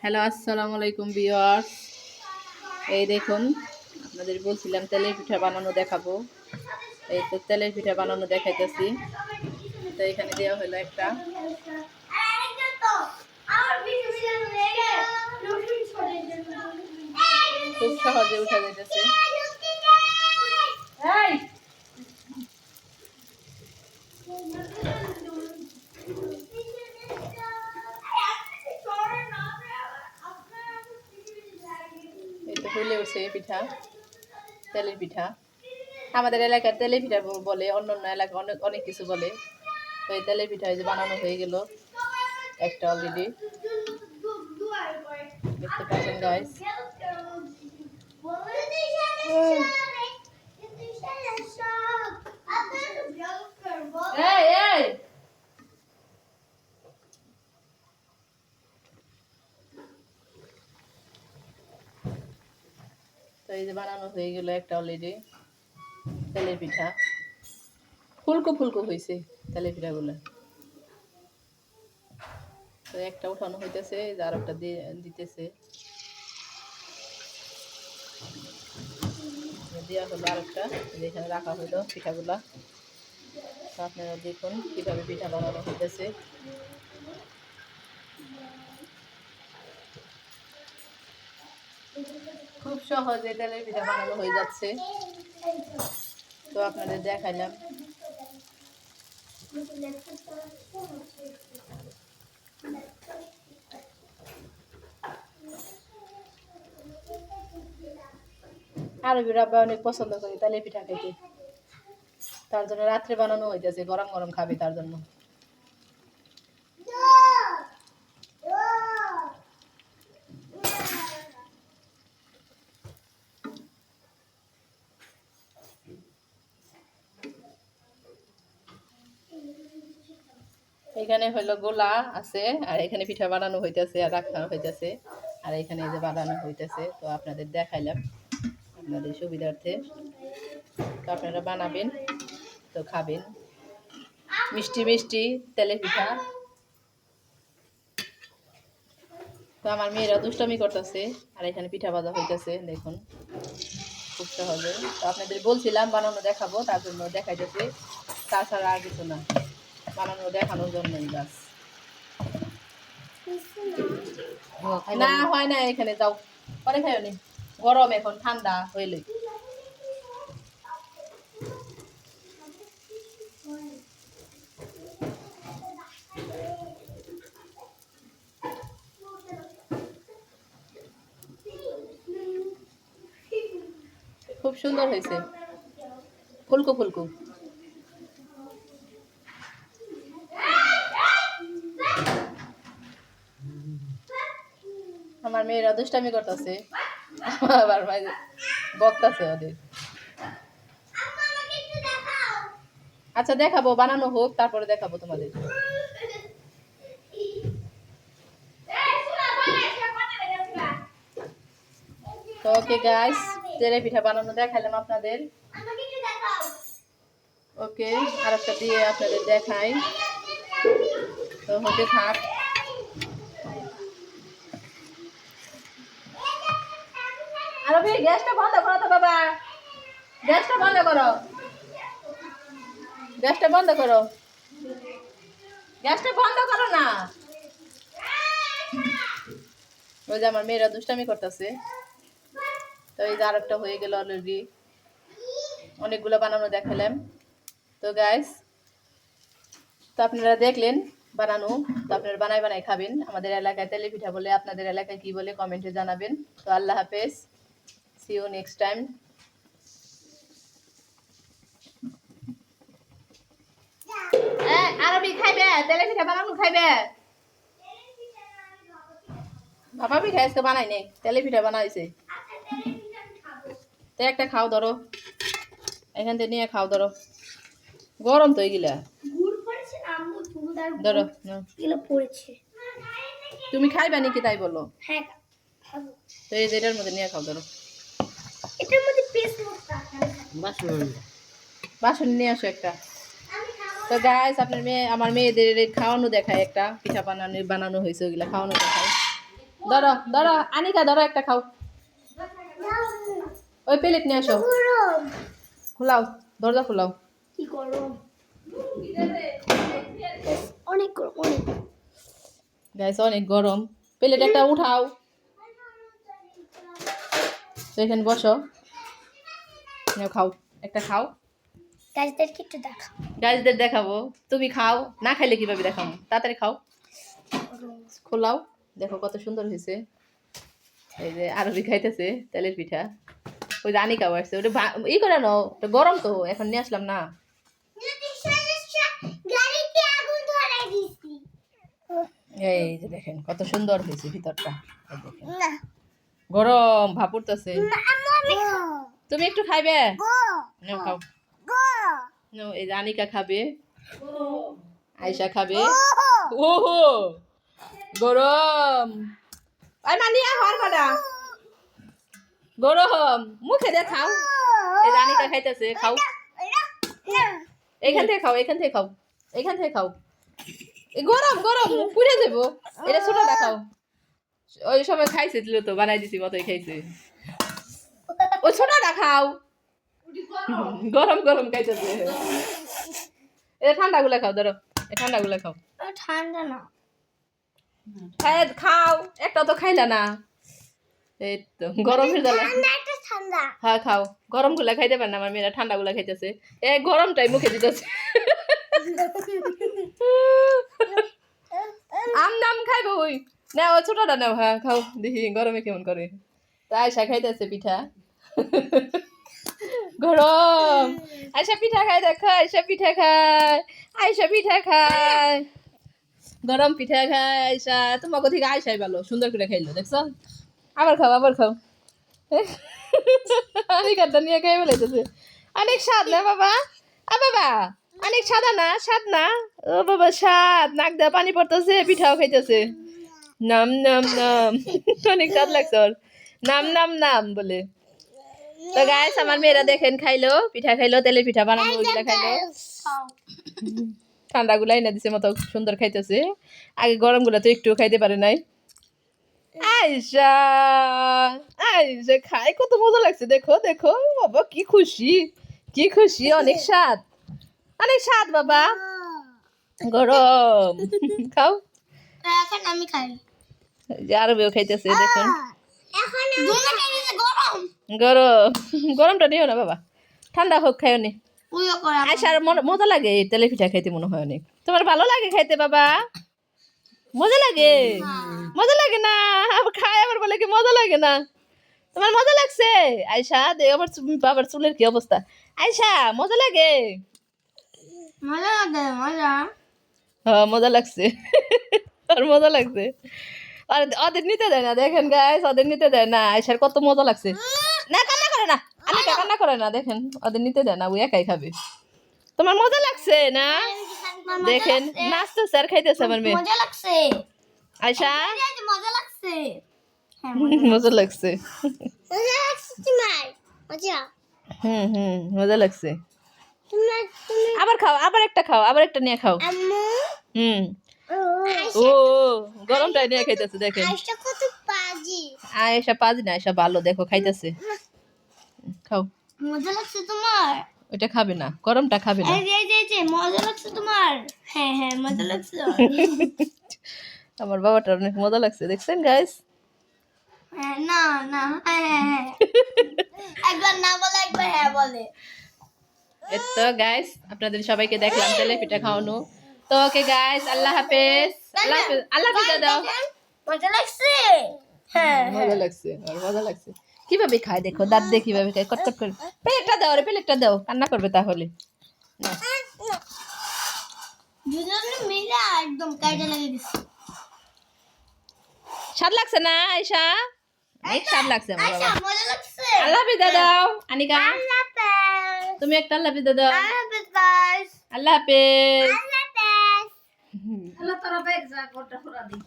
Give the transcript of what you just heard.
Hello আসসালামু আলাইকুম viewers. এই দেখুন, আপনাদের বলছিলাম তেলের পিঠা বানানো দেখাবো। এই তো তেলের পিঠা বানানো দেখাইতেছি। তো এখানে দেওয়া হলো একটা, খুব সহজে উঠা যাইতেছে। এই তো ফুলে উঠছে পিঠা, তেলের পিঠা। আমাদের এলাকার তেলের পিঠা বলে, অন্য অন্য এলাকা অনেক অনেক কিছু বলে। তো এই তেলের পিঠা এই যে বানানো হয়ে গেল একটা অলরেডি, দেখতে পাচ্ছেন গাইস। তো এই যে বানানো হয়ে গেল একটা অলরেডি তেলের পিঠা। ফুলকো ফুলকো হয়েছে তেলের পিঠাগুলো। তো একটা উঠানো হইতেছে, আর একটা দিতেছে, দেওয়া হলো আরেকটা, এখানে রাখা হলো পিঠাগুলা। তো আপনারা দেখুন কিভাবে পিঠা বানানো হইতেছে। খুব সহজে তেলের পিঠা বানানো হয়ে যাচ্ছে। তো আপনাদের দেখাইলাম। আরবিরা অনেক পছন্দ করি তেলের পিঠা খেতে, তার জন্য রাত্রে বানানো হইতেছে, গরম গরম খাবে তার জন্য। এখানে হলো গোলা আছে, আর এখানে পিঠা বানানো হইতেছে আর রাখা হইতেছে, আর এখানে এই যে বানানো হইতেছে। তো আপনাদের দেখাইলাম আপনাদের সুবিধার্থে। তো আপনারা বানাবেন, তো খাবেন মিষ্টি মিষ্টি তেলের পিঠা। তো আমার মেয়েরা দুষ্টামি করতেছে, আর এখানে পিঠা ভাজা হইতেছে দেখুন, খুব সহজে। তো আপনাদের বলছিলাম বানানো দেখাবো, তার জন্য দেখাইতেছি, তাছাড়া আর কিছু না, বানানো দেখানোর জন্যই বাস। না হয় না, এখানে যাও, পরে খাইও নি, গরম এখন, ঠান্ডা হইলে। খুব সুন্দর হয়েছে, ফুলকো ফুলকো। আমার মেয়েরা দুষ্টামি করতেছে, আবার মাঝে বকতেছে ওদের। আচ্ছা দেখাবো, বানানো হোক তারপরে দেখাবো তোমাদের। তো ওকে গাইস, তেলে পিঠা বানানো দেখাইলাম আপনাদের। ওকে, আরেকটা দিয়ে আপনাদের দেখাই, তো হতে থাক। আরবি গ্যাসটা বন্ধ করো তো বাবা, গ্যাসটা বন্ধ করো, গ্যাসটা বন্ধ করো, গ্যাসটা বন্ধ করো না। ওই যে আমার মেয়েরা দুষ্টামি করতেছে। তো এই যে আরেকটা হয়ে গেল অলরেডি, অনেকগুলো বানানো দেখালাম। তো গাইস, তো আপনারা দেখলেন বানানো, তো আপনারা বানাই বানাই খাবেন। আমাদের এলাকায় তেলে পিঠা বলে, আপনাদের এলাকায় কি বলে কমেন্টে জানাবেন। তো আল্লাহ হাফেজ, সি ইউ নেক্সট টাইম। আরবি খাইবে তেলে পিঠা বানানো, খাইবে বাবা পিঠা আজকে বানাই নেই, তেলে পিঠা বানাইছে। তো একটা খাও, ধরো এখান থেকে নিয়ে খাও, ধরো, গরম তো এগুলা, ধরো তুমি খাইবা নাকি তাই বলো। তো এই যে এটার মধ্যে নিয়ে খাও, ধরো, বাসন নিয়ে আসো একটা। তো গাইস, আপনার মেয়ে, আমার মেয়েদের খাওয়ানো দেখায়, একটা পিঠা বানানো হয়েছে, ওগুলা খাওয়ানো দেখায়। ধরো ধরো আনিকা ধরো একটা খাও ওই প্লেট নিয়ে আসো খোলাও দরজা খোলাও কি গরম অনেক গরম অনেক গাইস অনেক গরম প্লেট একটা উঠাও তো এখানে বসো নাও খাও একটা খাও গাছদেরকে একটু দেখা গাইজদের দেখাবো তুমি খাও না খাইলে কিভাবে দেখাবো তাড়াতাড়ি খাও খোলাও দেখো কত সুন্দর হয়েছে এই যে আরবি খাইতেছে তেলের পিঠা ওই যে আনিকাও আসছে ওটা ই করে নাও ওটা গরম তো এখন নিয়ে আসলাম না এই যে দেখেন কত সুন্দর হয়েছে ভিতরটা এই দেখেন গরম ভাপ উঠতেছে তুমি একটু খাইবে নাও খাও নাও এই যে আনিকা খাবে আয়শা খাবে ওহো গরম আই মানিয়া হর কটা গরম মুখে দে খাও এই যে আনিকা খাইতেছে খাও এইখান থেকে খাও এইখান থেকে খাও এইখান থেকে খাও এই গরম গরম পুড়ে দেবো এটা ছোট দেখাও ওই সময় খাইছে দিল তো বানাই দিছি মতোই খাইছে ওই ছোট দেখাও গরম গরম খাইতেছে এটা ঠান্ডা গুলা খাও ধরো এই ঠান্ডা গুলা খাও ঠান্ডা না খাও একটা তো খাইলা না এই তো গরমের জ্বালা ঠান্ডা হ্যাঁ খাও গরম গুলা খাইতে পারে না আমার মেয়েরা ঠান্ডা গুলা খাইতেছে এই গরমটাই মুখে দিতেছে আম দাম খাইবো ওই না ও ছোটটা নাও হ্যাঁ খাও দেখি গরমে কেমন করে তা আয়সা খাইতেছে পিঠা গরম আয়সা পিঠা খায় দেখো আয়সা পিঠা খায় আয়সা পিঠা খায় গরম পিঠা খায় আয়সা তোমাকে থেকে আয়সাই ভালো সুন্দর করে খাইলো দেখছো আবার খাও আবার খাও অনেক আড্ডা নিয়ে খাই বলেছে অনেক স্বাদ না বাবা বাবা অনেক সাদা না স্বাদ না ও বাবা স্বাদ নাক দেওয়া পানি পড়তেছে পিঠাও খাইতেছে নাম নাম নাম অনেক স্বাদ লাগছে ওর নাম নাম নাম বলে তো গাইস আমার মেয়েরা দেখেন খাইলো পিঠা খাইলো তেলের পিঠা বানানো ওইগুলা খাইলো ঠান্ডা গুলাই না দিছে মতো সুন্দর খাইতেছে আগে গরম গুলা তো একটু খাইতে পারে নাই আয়শা আয়শা খাই কত মজা লাগছে দেখো দেখো বাবা কি খুশি অনেক স্বাদ বাবা গরম খাও এখন আমি খাই যে আরবেও খাইতেছে দেখুন এখন গরম গরম গরমটা নিও না বাবা ঠান্ডা হোক খাইও নি উইও করে আয়শার মজা লাগে তেলে পিঠা খাইতে মনে হয় অনেক তোমার ভালো লাগে খাইতে বাবা মজা লাগে না আবার খায় আবার বলে কি মজা লাগে না তোমার মজা লাগছে আয়শা দে আবার বাবার চুলের কি অবস্থা আয়শা মজা লাগে মজা হ্যাঁ মজা লাগছে আর মজা লাগছে আর ওদের নিতে দেয় না দেখেন গাইস ওদের নিতে দেয় না আয়শার কত মজা লাগছে না কান্না করে না আমি কান্না করে না দেখেন ওদের নিতে দেয় না ওই একাই খাবে তোমার মজা লাগছে না দেখেন নাচতেছে আর খাইতেছে আমার মেয়ে মজা লাগছে আয়শা মজা লাগছে মজা লাগছে মজা লাগছে তোমার মজা মজা লাগছে তোমার তুমি আবার খাও আবার একটা খাও আবার একটা নিয়ে খাও আম্মু হুম ও গরমটাই নিয়ে খাইতেছে দেখেন আয়শা কত পাজি আয়শা পাজি না আয়শা ভালো দেখো খাইতেছে খাও মজা লাগছে তোমার ওইটা খাবে না গরমটা খাবে না এই মজা লাগছে তোমার হ্যাঁ হ্যাঁ মজা লাগছে আমার বাবাটার অনেক মজা লাগছে দেখছেন গাইস হ্যাঁ না না হ্যাঁ একবার না বলে একবার হ্যাঁ বলে তো গাইস আপনাদের সবাইকে দেখলাম তেলে পিঠা খাওয়ানো তো ওকে গাইস আল্লাহ হাফেজ আল্লাহ হাফেজ দাও মজা লাগছে হ্যাঁ মজা লাগছে কিভাবে খায় দেখো দাঁত দিয়ে কিভাবে খায় কটকট করে প্লেটটা দাও কান্না করবে তাহলে দুজনে মিলে একদম কাইটা লাগিয়ে দিছে স্বাদ লাগছে না আয়শা অনেক স্বাদ লাগছে আমার আচ্ছা বাবা মজা লাগছে আল্লাহ হাফেজ দাও আনিকা আল্লাহ হাফেজ তুমি একটা আল্লাহ হাফেজ দাও আল্লাহ হাফেজ গাইস আল্লাহ হাফেজ আল্লাহ হাফেজ আল্লাহ তারা বাইরে যা গোটা ফুরা দি